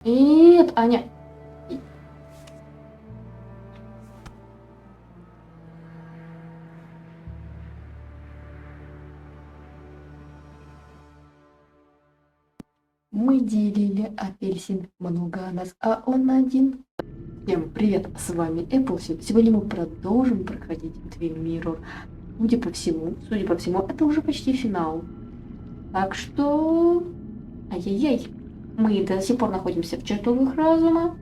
Нет, Аня. Мы делили апельсин, много нас, а он один. Всем привет, с вами Apple. Сегодня мы продолжим проходить Twin Mirror. Судя по всему, это уже почти финал. Так что... Ай-яй-яй. Мы до сих пор находимся в чертогах разума.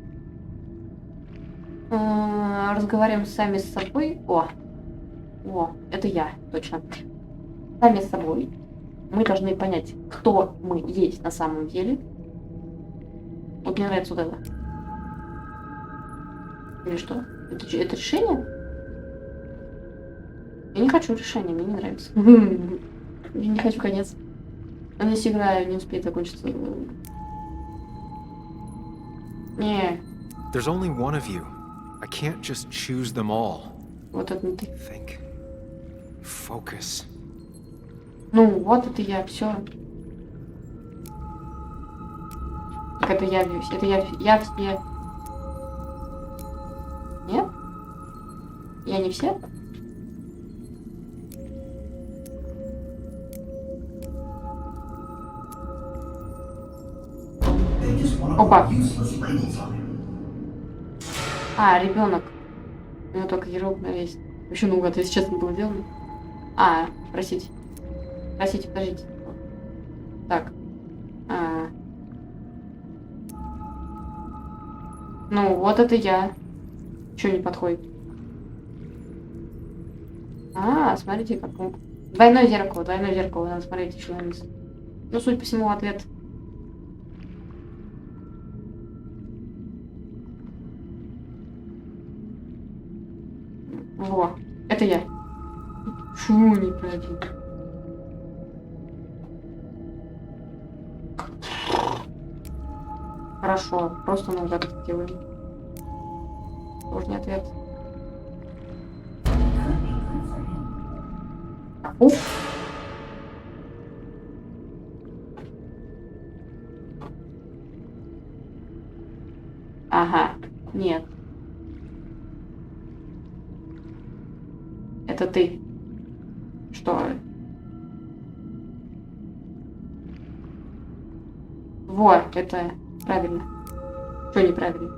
Разговариваем сами с собой. О, это я, точно. Сами с собой. Мы должны понять, кто мы есть на самом деле. Вот мне нравится вот это. Или что? Это решение? Я не хочу решения, мне не нравится. Я не хочу конец. Но если игра не успеет закончиться. Не. There's only one of you. I can't just choose them all. Вот это не ты. Think. Focus. Ну, вот это я, все. Это я все. Нет? Я не все? Опа. А, ребенок. У него только ярлык есть. Вообще наугад, если честно, было сделано. Простите. Простите, подождите. Так. Ну, вот это я. Чё не подходит? Смотрите, как... Двойное зеркало, надо смотреть еще на вниз. Ну, судя по всему, ответ... Во, это я. Фу, неправильно. Хорошо, просто наугад делаем. Сложный ответ. Ага, нет. Это ты. Что? Вот, это правильно. Что неправильно?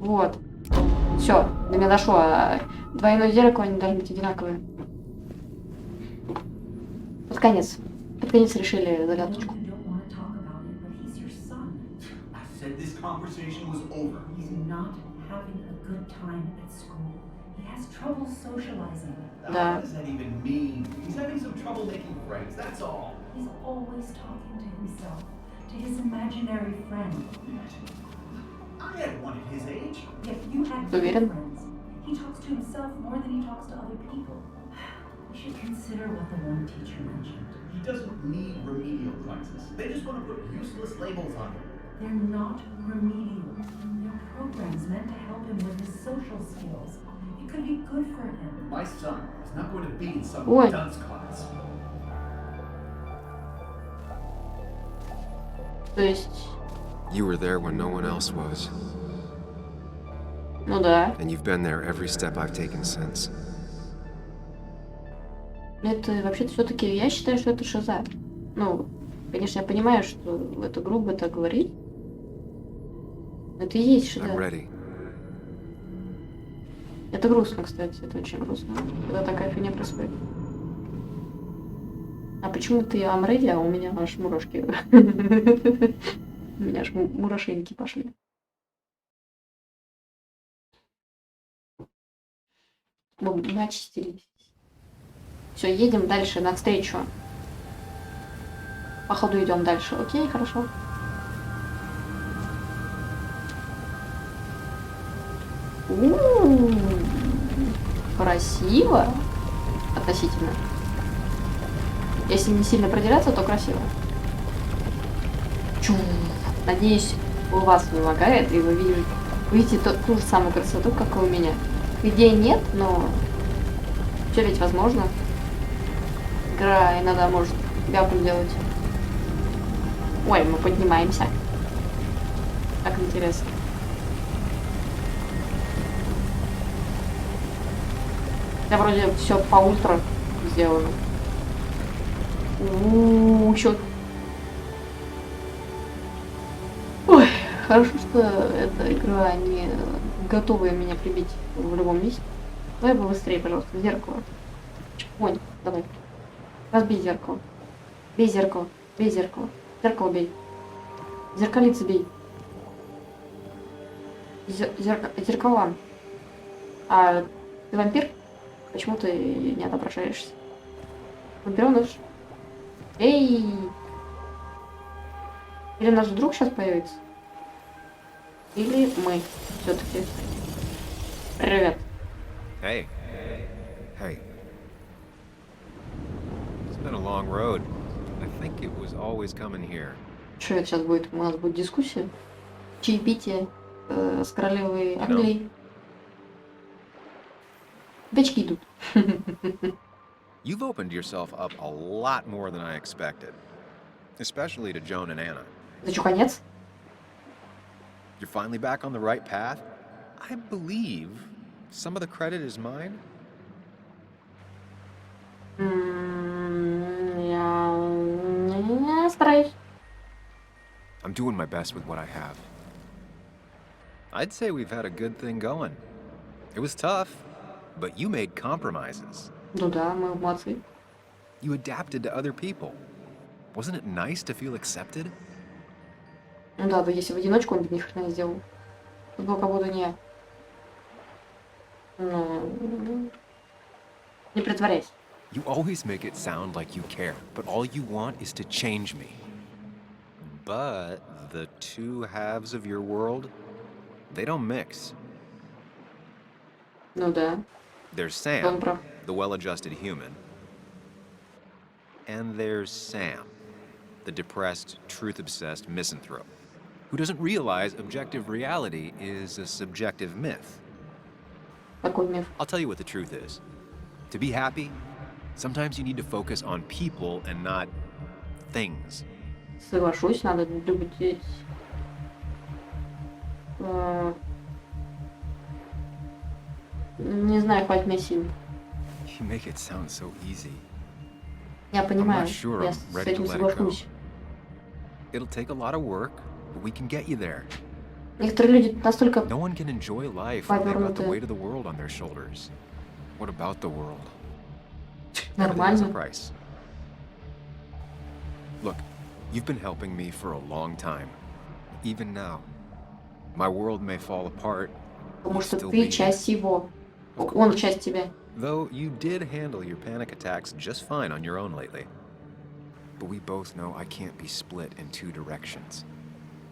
Вот. Все, до меня дошло. Двойное зеркало, они должны быть одинаковые. Под конец решили загадочку. Да. Ты уверен? They're not remedial. They're programs meant to help him with his social skills. It could be good for him. My son is not going to be in some Ой. dunce class. То есть... You were there when no one else was. Ну да. And you've been there every step I've taken since. Это вообще-то все-таки я считаю, что это шиза. Ну, конечно, я понимаю, что это грубо так говорить. Это и есть шиза. I'm ready. Это грустно, кстати, это очень грустно, когда такая фигня происходит. А почему ты I'm ready, а у меня аж мурашки? У меня аж мурашеньки пошли. Мы очистились. Все, едем дальше, навстречу. Походу идем дальше. Окей, хорошо. Красиво. Относительно. Если не сильно продираться, то красиво. Надеюсь, у вас не лагает, и вы видите ту же самую красоту, как и у меня. Идей нет, но все ведь возможно. Игра иногда может ляпом делать. Ой, мы поднимаемся. Так интересно. Я вроде все по ультра сделано. Чё? Ой, хорошо, что эта игра не готовая меня прибить в любом месте. Давай побыстрее, пожалуйста, зеркало. Чпонь, давай. Разбей зеркало. Бей зеркало. Бей зеркало. Зеркало бей. Зеркалицы бей. Зеркала. А ты вампир? Почему ты не отображаешься? Вампиреныш? Эй! Или наш друг сейчас появится? Или мы все-таки? Привет. Hey. Hey. It's been a long road. I think it was always coming here. Что это сейчас будет? У нас будет дискуссия? Чаепитие с королевой Англии. Дочки идут. You've opened yourself up a lot more than I expected. Especially to Joan and Anna. Это что, конец? You're finally back on the right path? I believe some of the credit is mine. Я стараюсь. I'm doing my best with what I have. I'd say we've had a good thing going. It was tough, but you made compromises. Ну да, мы молодцы. You adapted to other people. Wasn't it nice to feel accepted? Ну да, если в одиночку он бы ни хрена не сделал. Тут был как будто не... Ну... Не притворяйся. You always make it sound like you care, but all you want is to change me. But the two halves of your world, they don't mix. Ну да. There's Он Sam, прав. the well-adjusted human. And there's Sam, the depressed, truth-obsessed misanthrope, who doesn't realize objective reality is a subjective myth. Такой миф. I'll tell you what the truth is. To be happy, sometimes you need to focus on people and not things. Соглашусь, надо любить... Не знаю, хватит мне сил. You make it sound so easy. Я понимаю, sure я I'm с ready to этим let it go. соглашусь. It'll take a lot of work, but we can get you there. Некоторые люди настолько... No one can enjoy life when they've got the Повернутые. weight of the world on their shoulders. What about the world? Everything has a Нормально. price. Look, you've been helping me for a long time. Even now. My world may fall apart. Потому you'll что still ты be часть его. Он часть тебя. Though you did handle your panic attacks just fine on your own lately. But we both know I can't be split in two directions.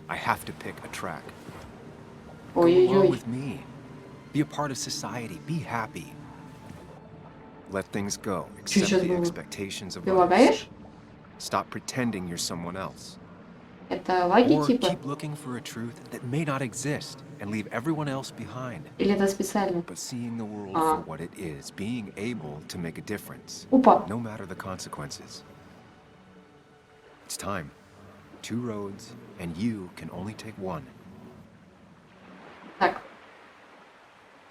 I have to pick a track. Go along Ой-ой-ой. with me. Be a part of society. Be happy. Let things go. Accept сейчас the было? expectations of Ты others. лагаешь? Stop pretending you're someone else. Это лаги Or типа? keep looking for a truth that may not exist and leave everyone else behind. Или это специально? But seeing the world А. for what it is, being able to make a difference, Опа. no matter the consequences. It's time. Two roads, and you can only take one. Так.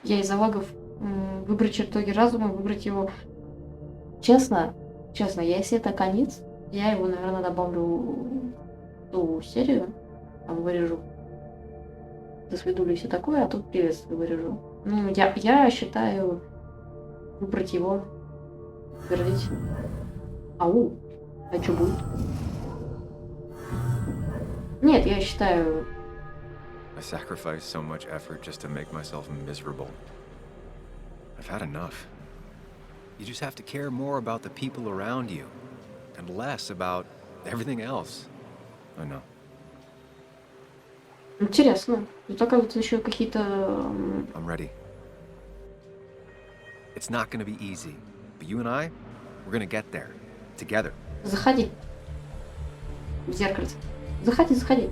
Я из-за лагов выбрать чертоги разума, выбрать его. Честно, если это конец, я его, наверное, добавлю в ту серию, там вырежу. До свидули и все такое, а тут приветствие вырежу. Ну, я считаю выбрать его, утвердить. Ау, а что будет? Нет, я считаю... I sacrificed so much effort just to make myself miserable. I've had enough. You just have to care more about the people around you and less about everything else. I know. Интересно. Тут, оказывается, еще какие-то... I'm ready. It's not gonna be easy, but you and I, we're gonna get there. Together. Заходи. В зеркальце. Заходи.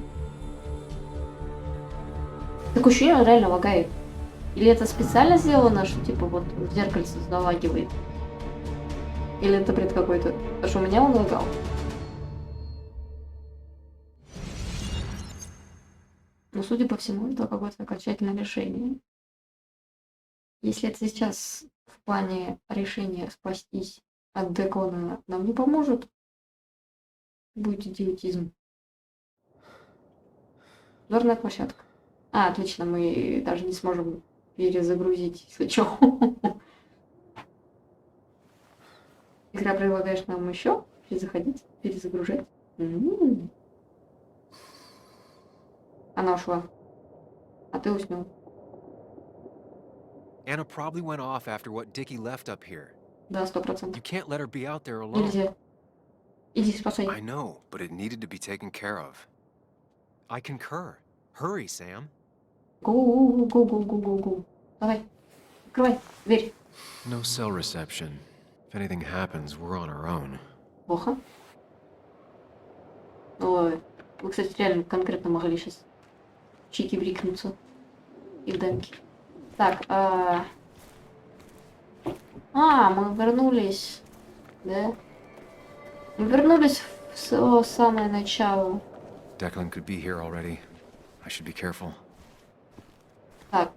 Такое ощущение, он реально лагает. Или это специально сделано, что типа вот в зеркальце залагивает? Или это бред какой-то? Потому что у меня он лагал. Но, судя по всему, это какое-то окончательное решение. Если это сейчас в плане решения спастись от Декона нам не поможет, будет идиотизм. Зорная площадка. Отлично, мы даже не сможем перезагрузить, если что. Игра предлагаешь нам еще перезаходить, перезагружать. Она ушла. А ты уснул. Anna probably went off after what Dickie left up here. Да, 100%. You can't let her be out there alone. Нельзя. Иди спасай. I know, but it needed to be taken care of. I concur. Hurry, Sam. Go. Давай. Открывай дверь. No cell reception. If anything happens, we're on our own. Плохо. Ой. Вы, кстати, реально конкретно могли сейчас чики брикнуться. И в демке. Так, мы вернулись. Да? Мы вернулись в самое начало. Declan could be here already. I should be careful. Так.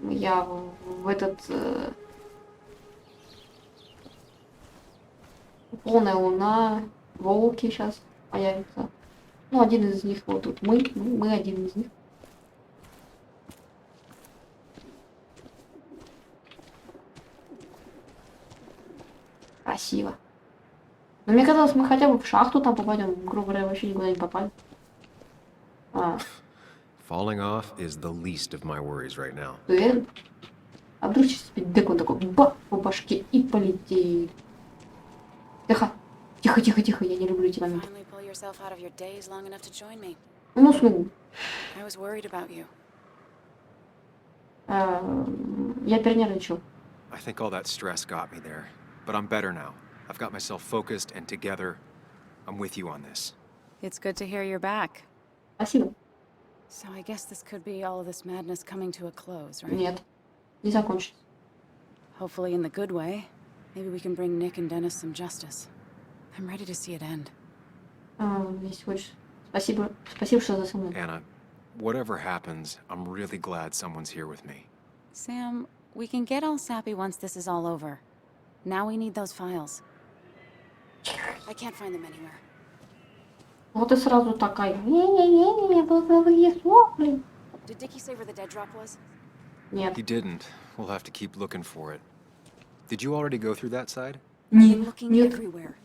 Я в этот... полная луна, волки сейчас появятся. Ну, один из них вот тут. Мы один из них. Красиво. Но мне казалось, мы хотя бы в шахту там попадем. Грубо говоря, вообще никуда не попали. Falling off is the least of my worries right now. Ты уверен? А вдруг сейчас тебе Декон такой бах по башке и полетит. Тихо, я не люблю эти моменты. Он уснул. Я перенервничал. I think all that stress got me there, but I'm better now. I've got myself focused and together. I'm with you on this. It's good to hear you're back. Спасибо. So I guess this could be all of this madness coming to a close, right? Нет, не закончится. Hopefully in the good way. Maybe we can bring Nick and Dennis some justice. I'm ready to see it end. Если хочешь. Спасибо, что за со мной. Anna, whatever happens, I'm really glad someone's here with me. Sam, we can get all sappy once this is all over. Now we need those files. I can't find them anywhere. Вот и сразу такая. Не, голосовые сопли. Did Dickie say where the dead drop was? Нет. He didn't. We'll have to keep looking for it. Did you already go through that side? I'm looking everywhere.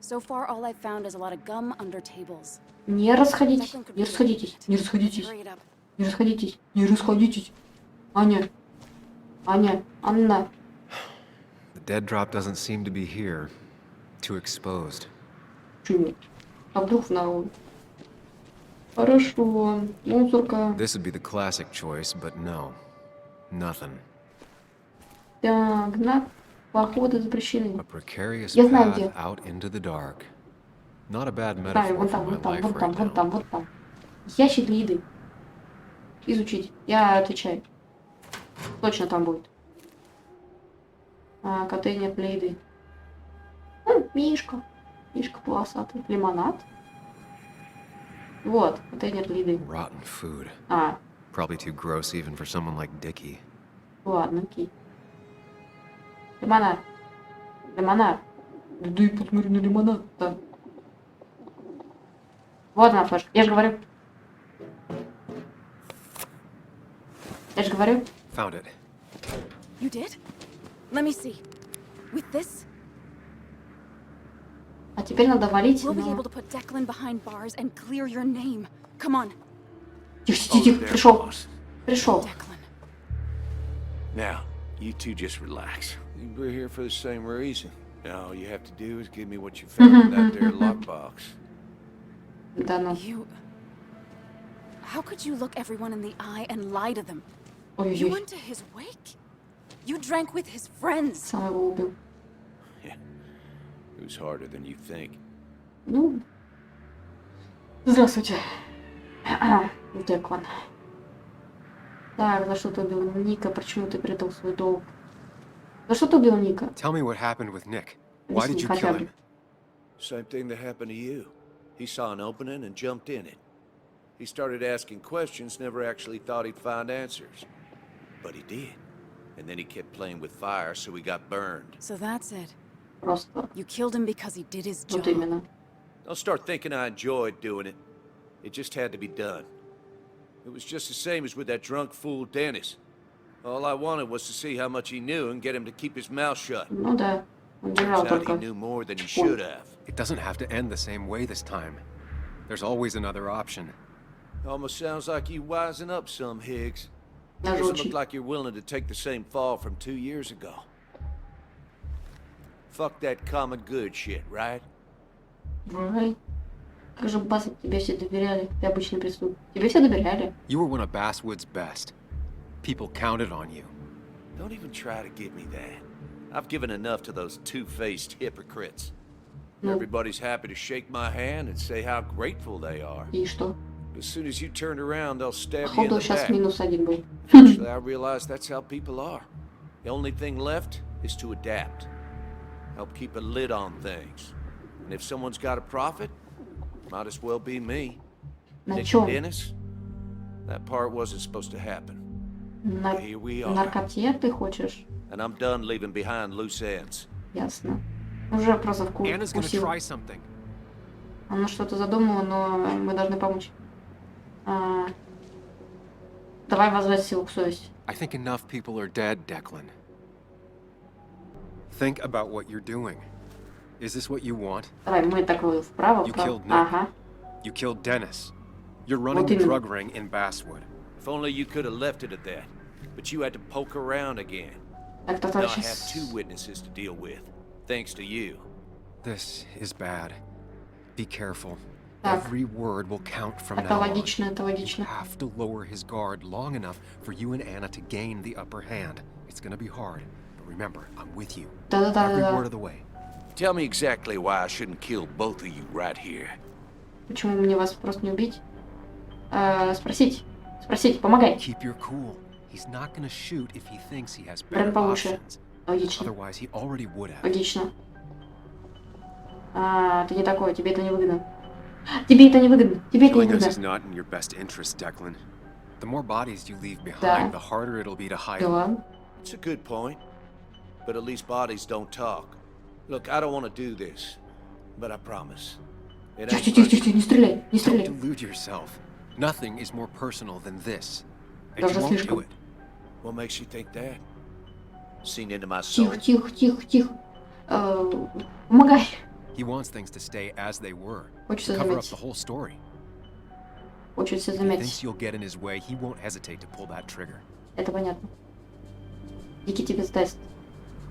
So far, all I've found is a lot of gum under tables. Не расходитесь. Аня. Анна. The dead drop doesn't seem to be here. Too exposed. Чего? А вдруг в народе? Хорошо. Мусорка. This would be the classic choice, but no. Nothing. Так, знак похода запрещены. A precarious Я знаю, path где. out into the dark. Not a bad Да, metaphor вон for там, my вон там, life вон там, right вон now. там, вот там. Ящик для еды. Изучить. Я отвечаю. Точно там будет. Контейнер для еды. Мишка. Мишка полосатый. Лимонад. Вот, контейнер для еды. Rotten food. Probably too gross even for someone like Dickie. Ладно, окей. Лимонад. Да и посмотри на лимонад-то. Вот она, флешка. Я же говорю. Found it. You did? Let me see. With this, А теперь надо валить we'll be на... able to put Declan behind bars and clear your name. Come on, Тихо, пришел. Declan. Now, you two just relax. We're here for the same reason. Now all you have to do is give me what you found in that there lockbox. Да ну. You... How could you look everyone in the eye and lie to them? You Ой-ой-ой. went to his wake? You drank with his friends. Сам его убил. It was harder than you think. Ну. Здравствуйте. Деклан. Так, за что ты убил Ника? Почему ты предал свой долг? За что ты убил Ника? Tell me what happened with Nick. Why did Объясни you хотя kill бы. him? Same thing that happened to you. He saw an opening and jumped in it. He started asking questions, never actually thought he'd find answers. But he did. And then he kept playing with fire, so he got burned. So that's it. Просто. You killed him because he did his Вот job. именно. Don't start thinking I enjoyed doing it. It just had to be done. It was just the same as with that drunk fool Dennis. All I wanted was to see how much he knew and get him to keep his mouth shut. Ну да. Он держал Turns out he только. knew more than he should have. It doesn't have to end the same way this time. There's always another option. Almost sounds like you wising up some, Higgs. Даже Doesn't очень. look like you're willing to take the same fall from 2 years ago. Fuck that common good shit, right? Right. Как же, Бас, тебе все доверяли. Ты обычный преступник. Тебе все доверяли. You were one of Basswood's best. People counted on you. Don't even try to give me that. I've given enough to those two-faced hypocrites. Ну, Everybody's happy to shake my hand and say how grateful they are. и что? As soon as you turn around, they'll stab you in Походу, the сейчас back. -1 был. Actually, I realize that's how people are. The only thing left is to adapt. Help keep a lid on things. And if someone's got a profit, might as well be me. На Nick чем? Dennis? That part wasn't supposed to happen. На But here we are. наркоте ты хочешь? And I'm done leaving behind loose ends. Ясно. Уже просто Anna's gonna вкусил. try something. Она что-то задумала, но мы должны помочь. Давай возвать силу к совести. I think enough people are dead, Declan. Think about what you're doing. Is this what you want? Давай, мы такой вправо, You вправо. killed Nick. Ага. You killed Dennis. You're running Вот the именно. drug ring in Basswood. If only you could have left it at that. But you had to poke around again. Так, так, Now так, I have сейчас. 2 witnesses to deal with. Thanks to you. This is bad. Be careful. Так. Every word will count from Это now on. логично, это You логично. have to lower his guard long enough for you and Anna to gain the upper hand. It's gonna be hard, but remember, I'm with you. Every word Да-да-да-да. of the way. Tell me exactly why I shouldn't kill both of you right here. Почему мне вас просто не убить? Спросить. Спросить, помогай. Keep your cool. He's not gonna shoot if he thinks he has Прям better получше. options. Логично. Otherwise, he already would have. Логично. Ты не такой, тебе это не выгодно. Тебе это не выгодно. Тебе это не Killing us is выгодно. not in your best interest, Declan. The more bodies you leave Да. behind, the harder it'll be to hide them. Да. It's a good point. But at least bodies don't talk. Look, I don't want to do this. But I promise. It Тихо, ain't тихо, тихо, personal. тихо, не стреляй, не Don't стреляй. delude yourself. Nothing is more personal than this. And Даже you won't do слишком. it. What makes you think that? Seen into my soul? Тихо, тихо, тихо, тихо. Помогай. He wants things to stay as they were. Хочется Cover up заметить. the whole story. Хочется If he заметить. thinks you'll get in his way, he won't hesitate to pull that trigger. Это понятно. Дикий тебе сдаст.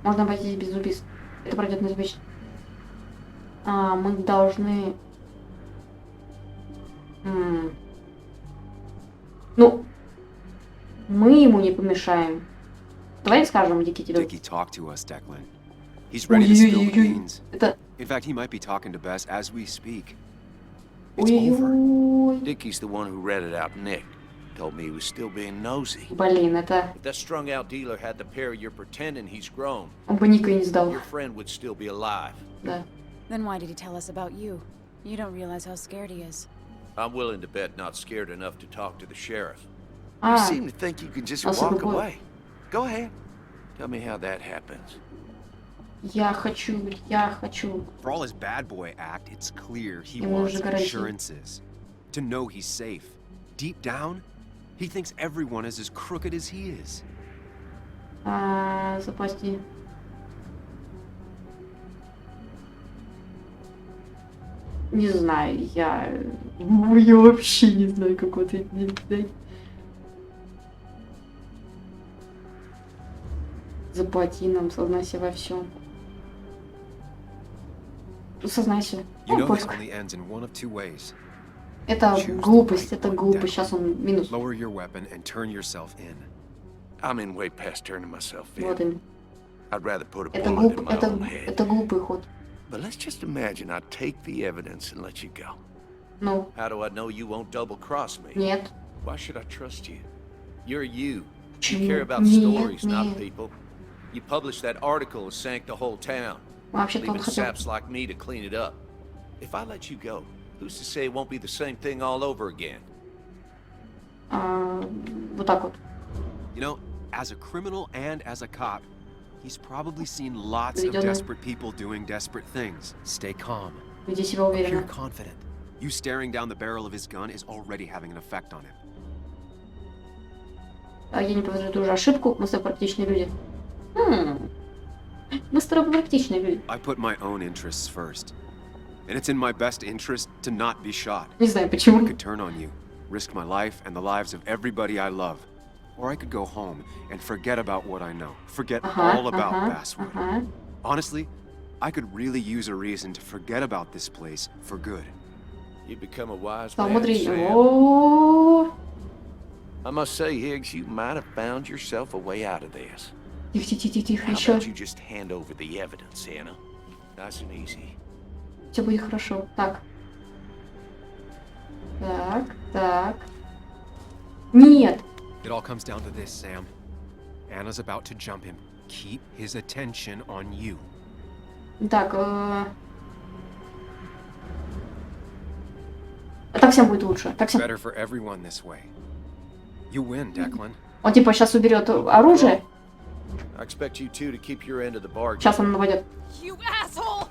Можно обойтись без убийств. Это пройдет неизбежно. Мы должны... Ну, мы ему не помешаем. Давай скажем, Дикий тебе. Dickie talked to us, Declan. He's ready to spill the Ой-ой-ой. beans. Это... In fact, he might be talking to Bess as we speak. It's over. Ой-ой-ой. Dickie's the one who ratted out Nick. Told me he was still being nosy. Блин, это... If that strung out dealer had the pair you're pretending he's grown, Он бы Ника и не сдал. your friend would still be alive. Да. Then why did he tell us about you? You don't realize how scared he is. I'm willing to bet not scared enough to talk to the sheriff. You А, seem to think you can just Особый walk бой. away. Go ahead. Tell me how that happens. я хочу. For all his bad boy act, it's clear he Ему wants нужны гарантии. assurances. To know he's safe. Deep down, he thinks everyone is as crooked as he is. Запасти. Не знаю, я вообще не знаю, как вот это. Заплати нам, сознайся во всем. Сознайся. You know this Пофиг. only ends in one of two ways. Это Choose the глупость, right это one, глупость. Declan. Сейчас он минус. Lower your weapon and turn yourself in. I'm in way past turning myself Вот in. им. I'd rather put a Это bullet in my это, own head. это глупый ход. But let's just imagine I take the evidence and let you go. Ну, How do I know you won't double-cross me? нет. Why should I trust you? You're you. You Почему? care about Нет, stories, not нет. people. You published that article that sank the whole town, Вообще-то он leaving хотел... saps like me to clean it up. If I let you go, Who's to say it won't be the same thing all over again? Вот так вот. You know, as a criminal and as a cop, he's probably seen lots of desperate people doing desperate things. Stay calm. Веди себя Appear уверенно. confident. You staring down the barrel of his gun is already having an effect on him. Я не повторю ту же ошибку. Мы с тобой практичные люди. Мы с тобой практичные люди. I put my own interests first. And it's in my best interest to not be shot. Не знаю I почему. could turn on you, risk my life and the lives of everybody I love. Or I could go home and forget about what I know. Forget all about Basswood. Honestly, I could really use a reason to forget about this place for good. You become a wise Стал man, мудрее. Sam. О, I must say, Higgs, you might have found yourself a way out of this. тихо, How еще. about you just hand over the evidence, Anna? Nice and easy. Все будет хорошо. Так. Так. Нет. It all comes down to this, Sam. Anna's about to jump him. Keep his attention on you. Так. Так всем будет лучше. Так всем. Better for everyone this way. You win, Declan. Он типа сейчас уберет оружие. I expect you two to keep your end of the bargain. Сейчас он нападет. You asshole!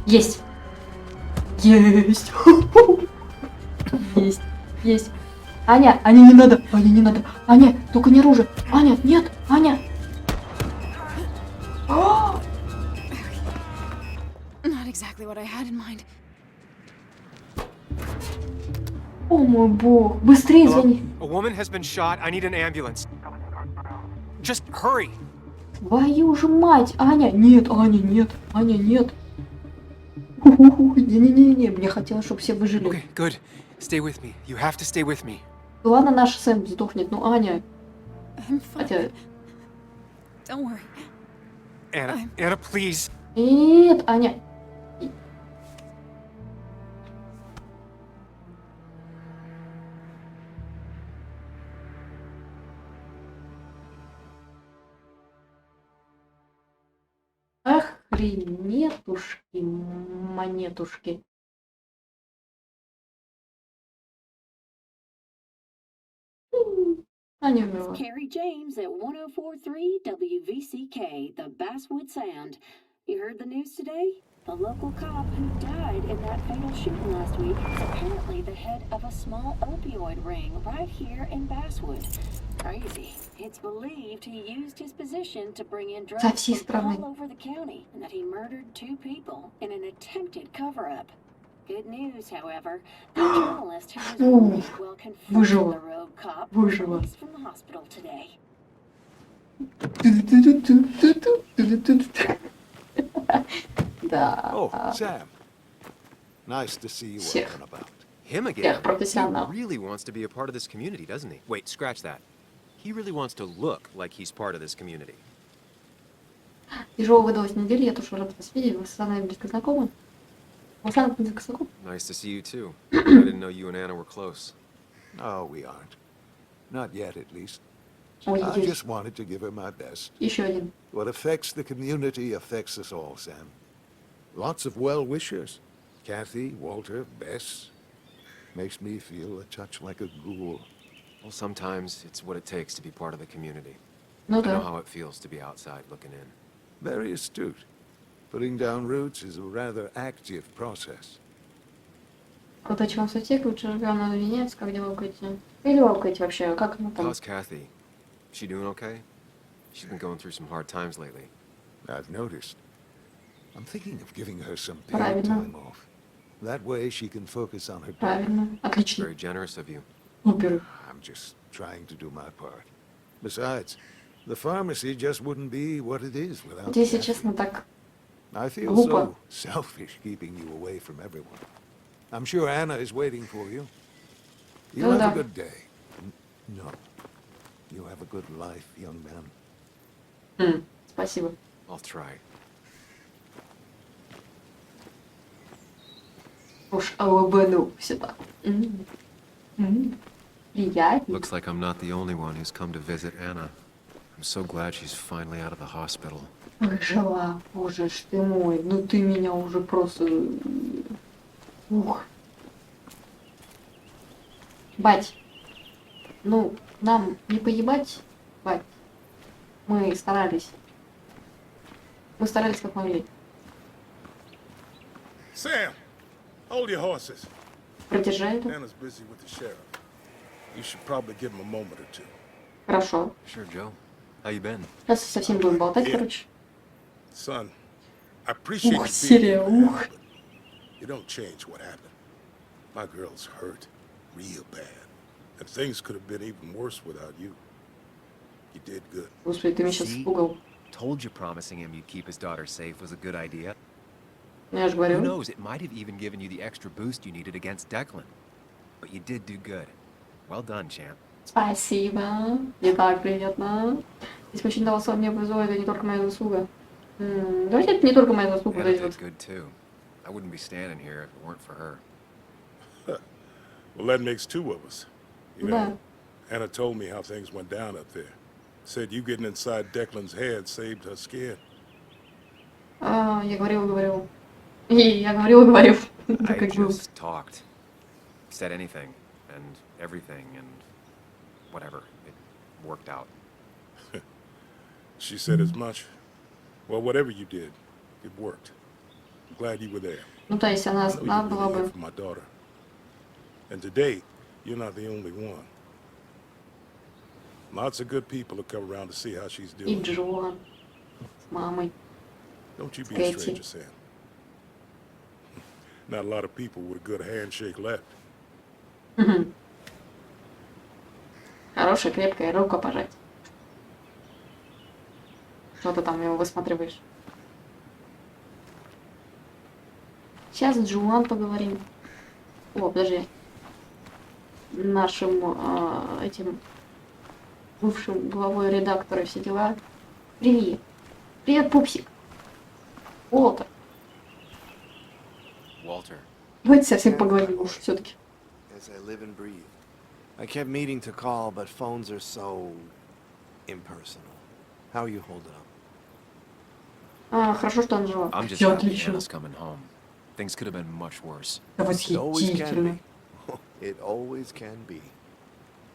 Есть. Есть. Аня, не надо. Аня, только не оружие. Аня, нет, Аня. Not exactly what I had in mind. О мой бог, быстрее звони. A woman has been shot. I need an ambulance. Just hurry. Твою же мать, Аня, нет. Не, мне хотелось, чтобы все выжили. Okay, good. Stay with me. You have to stay with me. Ладно, наш Сэм сдохнет, но Аня... I'm fine. Хотя... Don't worry. Anna, please. Нет, Аня. Охренетушки, монетушки. Аня умерла. Carrie James at 1043 WVCK, the Basswood Sound. You heard the news today? The local cop who died in that fatal shooting last week is apparently the head of a small opioid ring right here in Basswood. Crazy. It's believed he used his position to bring in drugs from all over the county and that he murdered 2 people in an attempted cover-up. Good news, however, the journalist who was wounded while confronting the rogue cop was released from the hospital today. Да. Oh, Sam. Nice to see you Всех. out and about. Him again? Всех профессионал. He really wants to be a part of this community, doesn't he? Wait, scratch that. He really wants to look like he's part of this community. Тяжело выдалась неделя, я тоже рада вас видеть. Вы с Анной близко знакомы? Вы с Анной близко знакомы? Nice to see you too. I didn't know you and Anna were close. No, we aren't. Not yet, at least. Ой, I есть. just wanted to give her my best. Еще один. What affects the community affects us all, Sam. Lots of well-wishers. Kathy, Walter, Bess. Makes me feel a touch like a ghoul. Well, sometimes it's what it takes to be part of the community. Ну I know да. how it feels to be outside looking in. Very astute. Putting down roots is a rather active process. Удачи вам в сутек, лучше живем на Венец, как дела у Кэти? Или у Кэти вообще, как она там? How's Kathy? She doing okay? She's been going through some hard times lately. I've noticed. I'm thinking of giving her some paid Правильно. time off. That way she can focus on her Правильно. Отлично. Very generous of you. Супер. I'm just trying to do my part. Besides, the pharmacy just wouldn't be what it is without Если Kathy. честно, так I feel глупо. so selfish keeping you away from everyone. I'm sure Anna is waiting for you. You Ну have да. a good day. No. You have a good life, young man. Спасибо. I'll try. Уж алабану все так. Приятней. Looks like I'm not the only one who's come to visit Anna. I'm so glad she's finally out of the hospital. Ой, жила, боже ж ты мой, ну ты меня уже просто... Ух. Бать, ну, нам не поебать, бать. Мы старались. Мы старались как могли. Sam, hold your horses. Продержали это. Anna's busy with the sheriff. You should probably give him a moment or two. Хорошо. Sure, Joe. How you been? Сейчас совсем будем болтать, короче. Son, I appreciate Ух, you серия, being ух. there, but you don't change what happened. My girl's hurt real bad. And things could have been even worse without you. You did good. Господи, ты меня сейчас испугал. Told you promising him you'd keep his daughter safe was a good idea. Ну, я же Who говорю. knows, it might have even given you the extra boost you needed against Declan. But you did do good. Well done, champ. Спасибо. Мне так приятно. Если очень дал сон, мне повезло, это не только моя заслуга. Давайте это не только моя заслуга. Anna Вот эти did вот. good too. I wouldn't be standing here if it weren't for her. Well, that makes two of us. You Да. know, Anna told me how things went down up there. Said you getting inside Declan's head saved her skin. Я говорил. И я говорил. I Как был. just talked. Said anything and everything and whatever. It worked out. She said as much. Well, whatever you did, it worked. I'm glad you were there. Ну, то есть она I know you надо было really бы... did for my daughter. And today, you're not the only one. Lots of good people will come around to see how she's И doing. Джоан с мамой. Don't you be a Кэти. stranger, Sam. Not a lot of people with a good handshake left. Хорошая, крепкая рука пожать. Что ты там его высматриваешь? Сейчас с Джоан поговорим. О, подожди. Нашим этим бывшим главой редактора и все дела. Привет. Привет, пупсик. Уолтер. Walter. Давайте совсем поговорим уж все-таки. As I live and breathe. I kept meaning to call, but phones are so impersonal. How are you holding up? Хорошо, что он жива. I'm just Всё happy отлично. Anna's coming home. Things could have been much worse. Да It always can восхитительно. be. It always can be.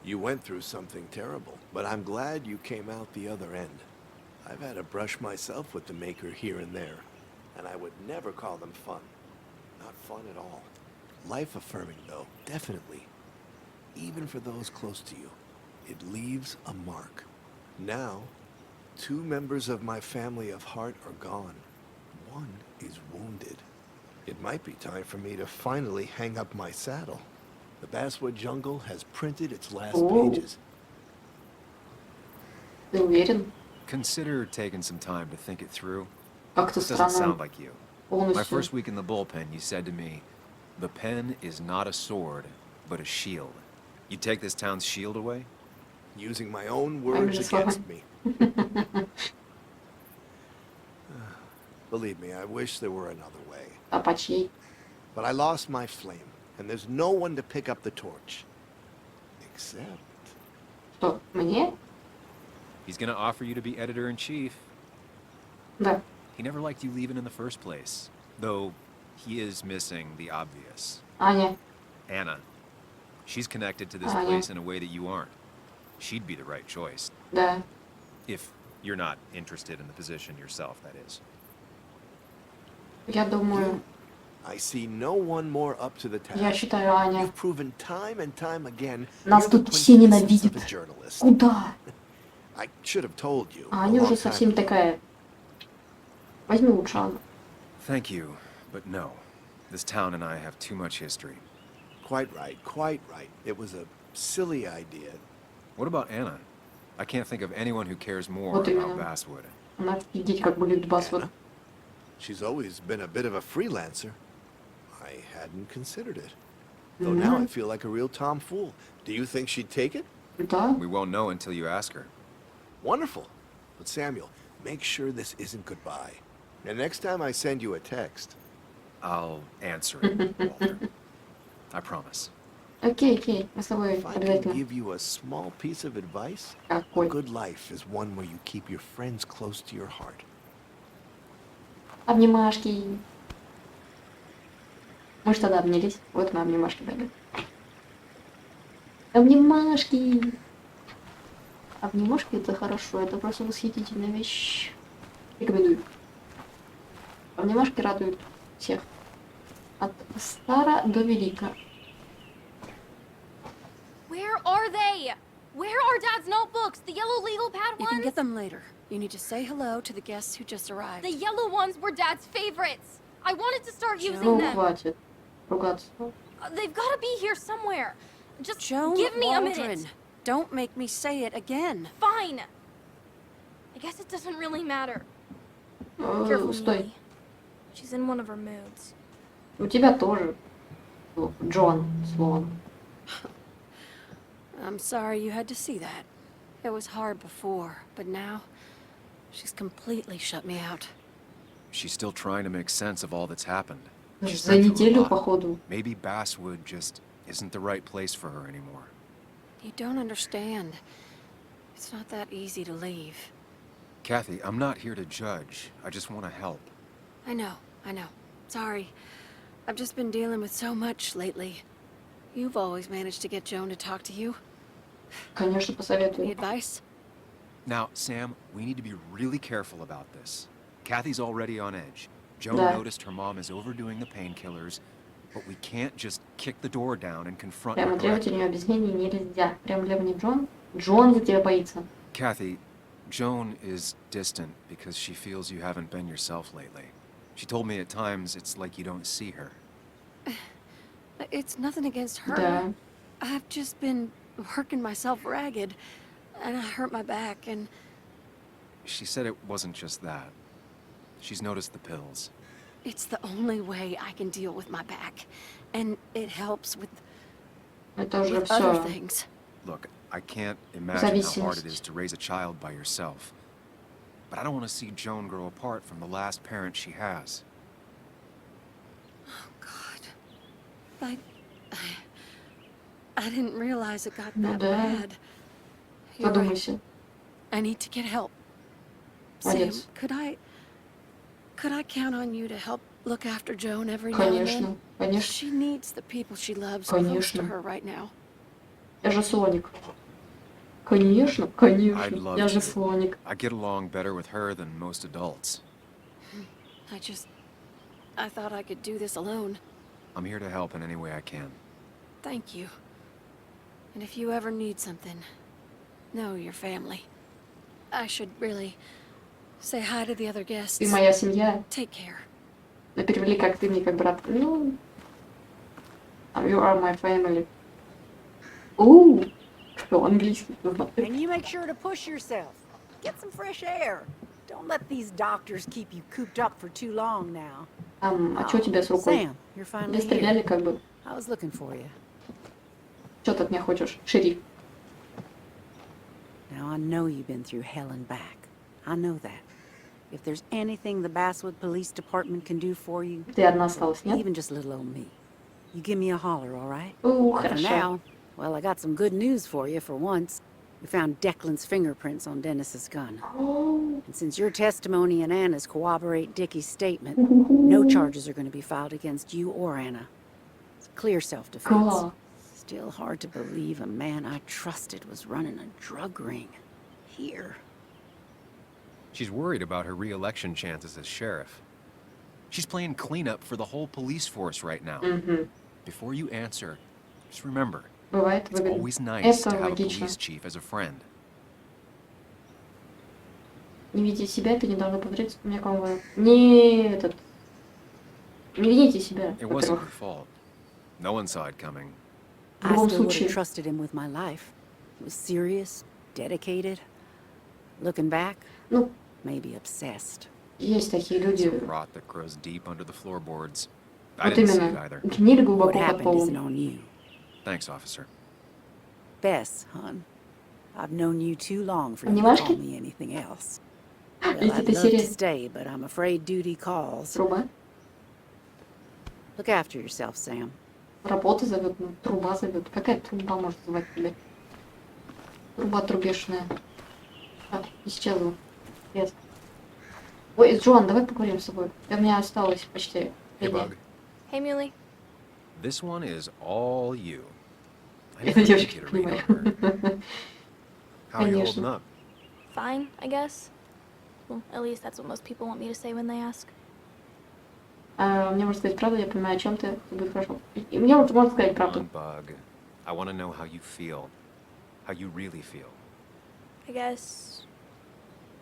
You went through something terrible, but I'm glad you came out the other end. I've had a brush myself with the maker here and there, and I would never call them fun. Not fun at all. Life-affirming, though, definitely. Even for those close to you, it leaves a mark. Now, 2 members of my family of heart are gone. One is wounded. It might be time for me to finally hang up my saddle. The Basswood Jungle has printed its last Oh. pages. Ты уверен? Consider taking some time to think it through. Как-то It doesn't странно. sound like you. My Полностью. first week in the bullpen, you said to me, the pen is not a sword, but a shield. You take this town's shield away? Using my own words just against me. Believe me, I wish there were another way. А по чьей? But I lost my flame, and there's no one to pick up the torch. Except... Что, мне? He's gonna offer you to be editor-in-chief. Да. He never liked you leaving in the first place, though he is missing the obvious. Аня. Anna. She's connected to this Anya. place in a way that you aren't. She'd be the right choice. Да. If you're not interested in the position yourself, that is. Я думаю, I see no one more up to the я task. считаю, Аня. You've proven time and time again Нас you're the тут все quintessence ненавидят. of a journalist. Куда? I should have told you. А a Аня long уже time совсем ago. такая. Возьми лучше Анну. Thank you, but no. This town and I have too much history. Quite right, quite right. It was a silly idea. What about Anna? I can't think of anyone who cares more Вот about именно. Basswood. Она офигеть, как будет Басвуд. Anna? She's always been a bit of a freelancer. I hadn't considered it. Though now I feel like a real tomfool. Do you think she'd take it? Да. We won't know until you ask her. Wonderful. But Samuel, make sure this isn't goodbye. And next time I send you a text, I'll answer it, Walter. I promise. Окей. Мы с тобой if I can обязательно. give you a small piece of advice, a Какой? good life is one where you keep your friends close to your heart. Обнимашки. Мы же тогда обнялись. Вот мы обнимашки дали. Обнимашки. Обнимашки это хорошо. Это просто восхитительная вещь. Рекомендую. Обнимашки радуют всех. От стара до велика. Where are they? Where are Dad's notebooks? The yellow legal pad You ones? can get them later. You need to say hello to the guests who just arrived. The yellow ones were Dad's favorites. I wanted to start using Ну, them. хватит. Ругаться. They've got to be here somewhere. Just Joan give me a Waldron. minute. Don't make me say it again. Fine. I guess it doesn't really matter. Careful, Стой. Mimi. She's in one of her moods. У тебя тоже. Джон. Слон. I'm sorry you had to see that. It was hard before, but now she's completely shut me out. She's still trying to make sense of all that's happened. She's За been through a неделю, lot. походу. Maybe Basswood just isn't the right place for her anymore. You don't understand. It's not that easy to leave. Kathy, I'm not here to judge. I just want to help. I know. Sorry. I've just been dealing with so much lately. You've always managed to get Joan to talk to you. Конечно, Any посоветую. advice? Now, Sam, we need to be really careful about this. Kathy's already on edge. Joan Да. noticed her mom is overdoing the painkillers, but we can't just kick the door down and confront Прямо her требовать у directly. нее объяснений нельзя. Прям для мне Джон. Джон за тебя боится. Kathy, Joan is distant because she feels you haven't been yourself lately. She told me at times it's like you don't see her. It's nothing against her. Да. I've just been working myself ragged, and I hurt my back, and She said it wasn't just that. She's noticed the pills. it's the only way I can deal with my back. And it helps with Это уже other все. things. Look, I can't imagine how hard it Зависимость. is to raise a child by yourself. But I don't want to see Joan grow apart from the last parent she has. God. I didn't realize it got Ну that да. bad. You're right. Задумайся. I need to get help. Sam, Молодец. could I count on you to help look after Joan every now and then? Конечно. Конечно. She needs the people she loves close to Конечно. her right now. Я же слоник. Конечно, I'd конечно. love Я же to. слоник. I get along better with her than most adults. I thought I could do this alone. I'm here to help in any way I can. Thank you. And if you ever need something, know your family. I should really say hi to the other guests. Ты моя семья. Take care. Но перевели как ты мне, как брат. Ну, you are my family. Что, английский ты знаешь? And you make sure to push yourself. Get some fresh air. Don't let these doctors keep you cooped up for too long now. А что у тебя с рукой? Sam, you're finally Тебя стреляли here. как бы. I was looking for you. Что ты от меня хочешь? Шериф. Now, I know you've been through hell and back. I know that. If there's anything the Basswood Police Department can do for you, Ты одна осталась, нет? even just little old me, you give me a holler, all right? О, For хорошо. now, well, I got some good news for you for once. We found Declan's fingerprints on Dennis's gun. О, And since your testimony and Anna's corroborate Dickie's statement, no charges are going to be filed against you or Anna. It's clear self-defense. класс. Still hard to believe a man I trusted was running a drug ring. Here. She's worried about her re-election chances as sheriff. She's playing cleanup for the whole police force right now. Мгм. Before you answer, just remember, Бывает it's выгодно. always nice Это to have a логично. police chief as a friend. Не видя себя, ты не должна повторить мне кого. Не этот. Не вините себя, It wasn't your во-первых. fault. No one saw it coming. В I любом still would случае. have trusted him with my life. He was serious, dedicated. Looking back, Ну, maybe obsessed. есть такие люди. Some rot that grows deep under the floorboards. I Вот didn't see it именно. either. Гнили What глубоко под happened isn't полом. on you. Thanks, officer. Bess, hon. I've known you too long for you to Обнимашки? call me anything else. Well, Видите, I'd ты love to серия. stay, but I'm afraid duty calls. Труба. Look after yourself, Sam. Работа зовет, ну, труба зовет. Какая труба может звать тебя? Труба трубешная. А, исчезла. Yes. Ой, Джон, давай поговорим с тобой. У меня осталось почти Hey, 5 дней. Bug. Hey, Muley. This one is all you. I Это never девочка, get to read понимаю. on her. How are you holding Конечно. up? Fine, I guess. Well, at least that's what most people want me to say when they ask. Мне можно сказать правду, я понимаю, о чем ты, и будет хорошо. И мне можно сказать Come правду. on, Bug. I want to know how you feel. How you really feel. I guess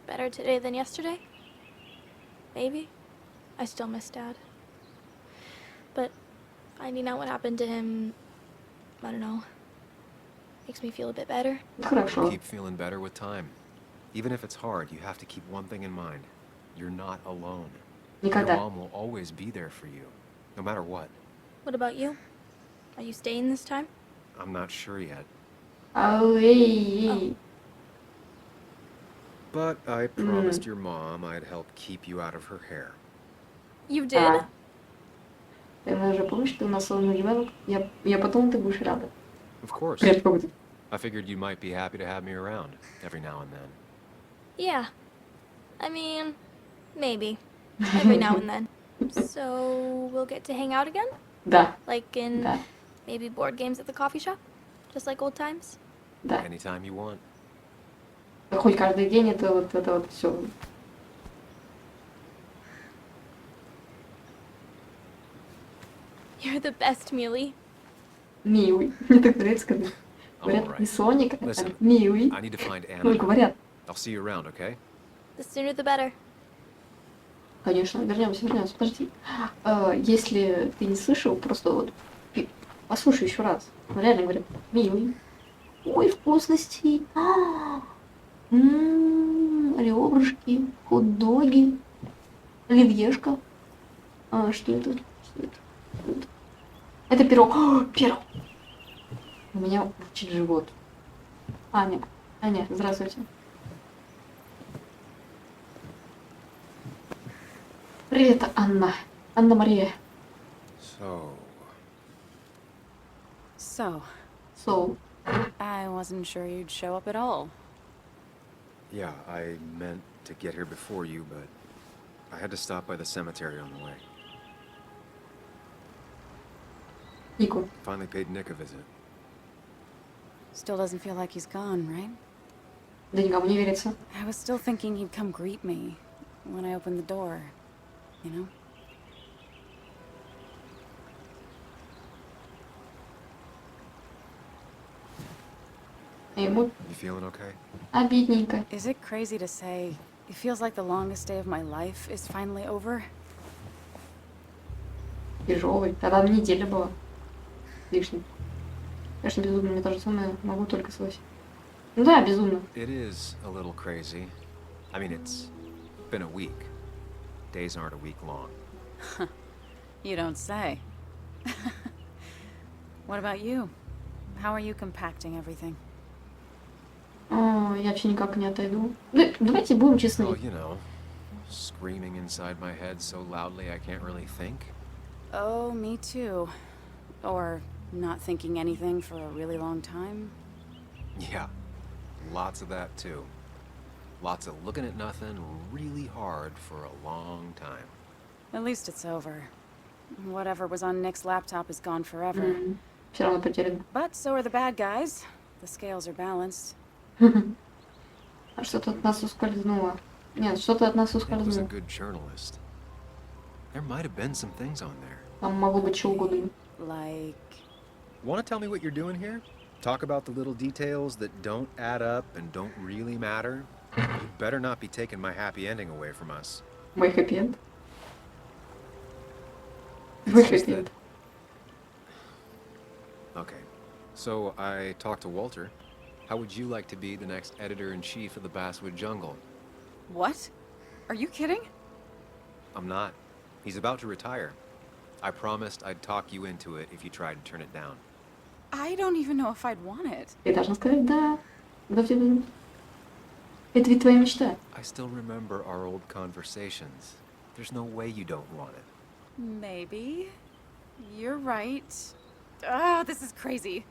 better today than yesterday? Maybe. I still miss Dad. But finding out what happened to him, I don't know, makes me feel a bit better. Хорошо. Keep feeling better with time. Even if it's hard, you have to keep one thing in mind. You're not alone. Your Никогда. mom will always be there for you, no matter what. What about you? Are you staying this time? I'm not sure yet, Эй. but I promised your mom I'd help keep you out of her hair. You did? Ты уже помнишь, что у нас сложный ребенок? Я подумала, ты будешь рада. Of course. Привет, как будет? I figured you might be happy to have me around every now and then. Yeah. I mean, maybe. Every now and then. So we'll get to hang out again? Да, Like in да, maybe board games at the coffee shop? Just like old times? да. Anytime you want. Хоть каждый день это вот все. You're the best, Muley. Милый. Мне так нравится, когда говорят Alright. не Соник, а Listen, милый. I need to find Ну, Anna. говорят. I'll see you around, okay? The sooner the better. Конечно, вернемся. Подожди. Если ты не слышал, просто вот послушай еще раз. Он реально говорит, милый. Ой, вкусности. Ребрышки, хот-доги, оливьешка. Что это? Что это? Это пирог. Пирог. У меня урчит живот. Аня, здравствуйте. Привет, Анна. Анна-Мария. So, So, I wasn't sure you'd show up at all. yeah, I meant to get here before you, but I had to stop by the cemetery on the way. Нику. Finally paid Nick a visit. Still doesn't feel like he's gone, right? Да никому не верится. I was still thinking he'd come greet me when I opened the door, you know? Ему You feeling okay? обидненько. Is it crazy to say it feels like the longest day of my life is finally over? Тяжелый. Тогда неделя была. Лишний. Конечно, безумно. Мне то же самое. Могу только согласиться. Ну да, безумно. It is a little crazy. I mean, it's been a week. Days aren't a week long. You don't say. What about you? How are you compacting everything? Я вообще никак не отойду. Да, давайте будем Oh, честны. you know, screaming inside my head so loudly I can't really think. Oh, me too. Or not thinking anything for a really long time. Yeah, lots of that too. Lots of looking at nothing really hard for a long time. At least it's over. Whatever was on Nick's laptop is gone forever. Все равно потерян. But so are the bad guys. The scales are balanced. А что-то от нас ускользнуло. Нет, что-то от нас Nick was a ускользнуло. good journalist. There might have been some things on there. Там могло быть что угодно. Like, Want to tell me what you're doing here? Talk about the little details that don't add up and don't really matter? You better not be taking my happy ending away from us. Мой хэппи-энд. It's Мой just хэппи-энд. Okay, so I talked to Walter. How would you like to be the next editor-in-chief of the Basswood Jungle? what? Are you kidding? I'm not. He's about to retire. I promised I'd talk you into it if you tried to turn it down. I don't even know if I'd want it. Ты должна сказать да. Да, все. Это ведь твоя мечта. I still remember our old conversations. There's no way you don't want it. Maybe. You're right. Ah, this is crazy.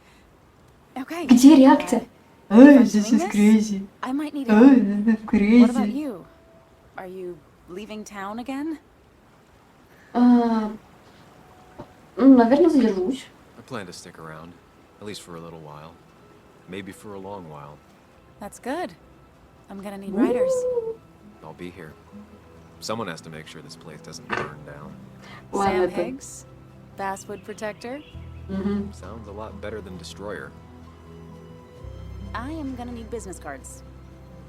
Okay. Где реакция? if I'm This doing is this, crazy. I might need This help. is What about crazy. you? Are you leaving town again? Наверное, задержусь. I plan to stick around, at least for a little while. Maybe for a long while. That's good. I'm gonna need riders. I'll be here. Someone has to make sure this place doesn't burn down. Sam Higgs, Basswood Protector. Sounds a lot better than Destroyer. I am gonna need business cards.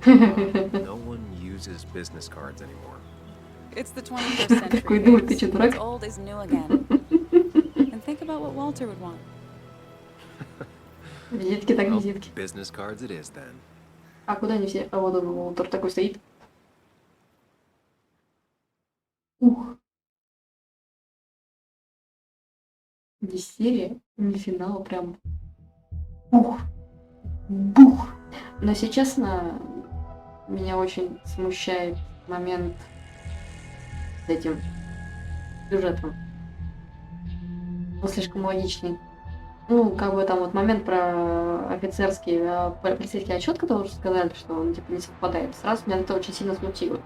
No one uses business cards anymore. It's the 21st century. Такой думает, ты чё, дурак? What's old is new again. And think about what Walter would want. Визитки так Well, визитки. business cards it is then. А куда они все? А вот он, Уолтер такой стоит. Ух. Не серия, не финал, прям. Ух. Бух. Но если честно, меня очень смущает момент с этим сюжетом. Он слишком логичный. Ну, как бы там вот момент про офицерский, про полицейский отчет, который уже сказали, что он типа не совпадает. Сразу меня это очень сильно смутило.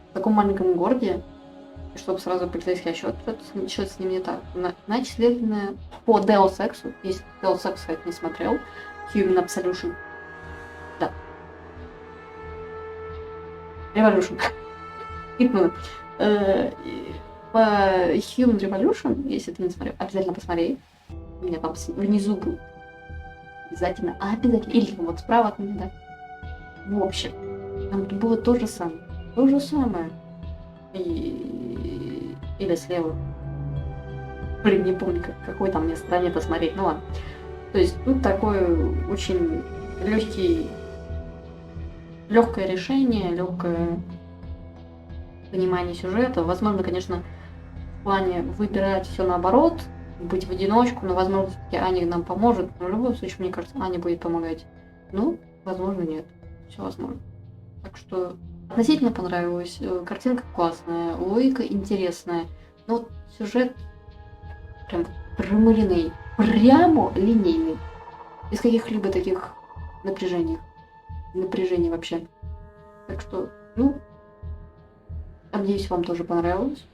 В таком маленьком городе, чтобы сразу полицейский отчет, что-то с ним не так. Значит, следовательно, по Deus Ex'у, если Deus Ex, кстати, не смотрел, Human Absolution. Да. Revolution. Хитнула. По Human Revolution, если ты не смотрел, обязательно посмотри. У меня там внизу будет. Обязательно. Обязательно. Или там вот справа от меня, да. В общем, там было то же самое. То же самое. Или слева. Блин, не помню, какой там мне стороне-то смотреть. Ну ладно. То есть тут такое очень легкое решение, легкое понимание сюжета. Возможно, конечно, в плане выбирать все наоборот, быть в одиночку, но, возможно, все-таки Аня нам поможет. Но в любом случае, мне кажется, Аня будет помогать. Ну, возможно, нет. Все возможно. Так что относительно понравилось. Картинка классная, логика интересная. Но вот сюжет прям прямолинейный. Прямо линейный. Без каких-либо таких напряжений вообще. Так что, ну, надеюсь, вам тоже понравилось.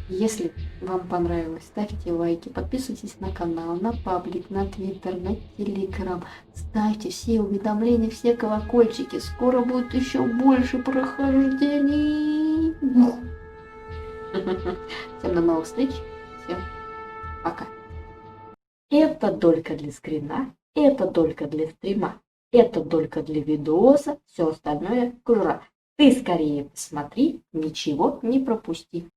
Если вам понравилось, ставьте лайки, подписывайтесь на канал, на паблик, на твиттер, на телеграм. Ставьте все уведомления, все колокольчики. Скоро будет еще больше прохождений. Всем до новых встреч. Всем пока. Это только для скрина, это только для стрима, это только для видоса, все остальное кожура. Ты скорее посмотри, ничего не пропусти.